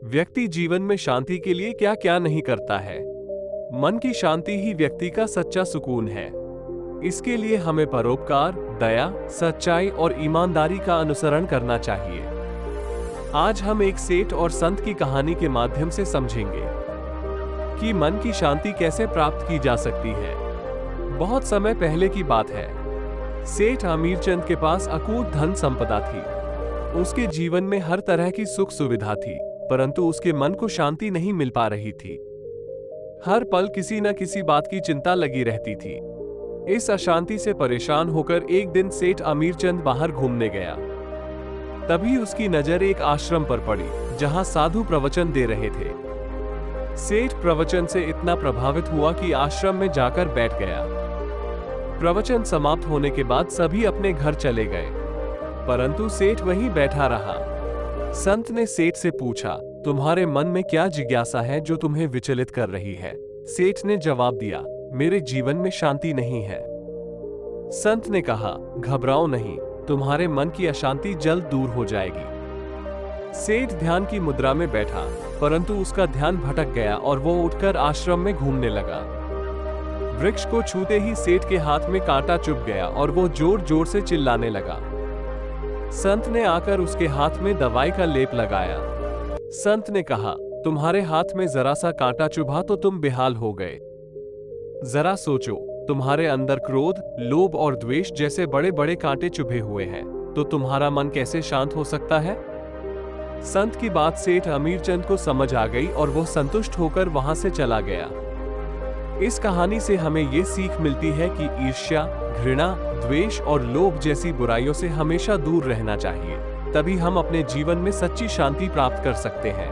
व्यक्ति जीवन में शांति के लिए क्या क्या नहीं करता है। मन की शांति ही व्यक्ति का सच्चा सुकून है। इसके लिए हमें परोपकार, दया, सच्चाई और ईमानदारी का अनुसरण करना चाहिए। आज हम एक सेठ और संत की कहानी के माध्यम से समझेंगे कि मन की शांति कैसे प्राप्त की जा सकती है। बहुत समय पहले की बात है। सेठ अमीरचंद के पास अकूत धन संपदा थी। उसके जीवन में हर तरह की सुख सुविधा थी, परंतु उसके मन को शांति नहीं मिल पा रही थी। हर पल किसी न किसी बात की चिंता लगी रहती थी। इस अशांति से परेशान होकर एक दिन सेठ अमीरचंद बाहर घूमने गया। तभी उसकी नजर एक आश्रम पर पड़ी, जहां साधु प्रवचन दे रहे थे। सेठ प्रवचन से इतना प्रभावित हुआ कि आश्रम में जाकर बैठ गया। प्रवचन समाप्त होने के बाद सभी अपने घर चले गए, परंतु सेठ वहीं बैठा रहा। संत ने सेठ से पूछा, तुम्हारे मन में क्या जिज्ञासा है जो तुम्हें विचलित कर रही है? सेठ ने जवाब दिया, मेरे जीवन में शांति नहीं है। संत ने कहा, घबराओ नहीं, तुम्हारे मन की अशांति जल्द दूर हो जाएगी। सेठ ध्यान की मुद्रा में बैठा, परंतु उसका ध्यान भटक गया और वो उठकर आश्रम में घूमने लगा। वृक्ष को छूते ही सेठ के हाथ में कांटा चुभ गया और वो जोर जोर से चिल्लाने लगा। संत ने आकर उसके हाथ में दवाई का लेप लगाया। संत ने कहा, तुम्हारे हाथ में जरा सा कांटा चुभा तो तुम बेहाल हो गए। जरा सोचो, तुम्हारे अंदर क्रोध, लोभ और द्वेष जैसे बड़े बड़े कांटे चुभे हुए हैं, तो तुम्हारा मन कैसे शांत हो सकता है? संत की बात सेठ अमीरचंद को समझ आ गई और वो संतुष्ट होकर वहां से चला गया। इस कहानी से हमें ये सीख मिलती है कि ईर्ष्या, घृणा, द्वेष और लोभ जैसी बुराइयों से हमेशा दूर रहना चाहिए। तभी हम अपने जीवन में सच्ची शांति प्राप्त कर सकते हैं।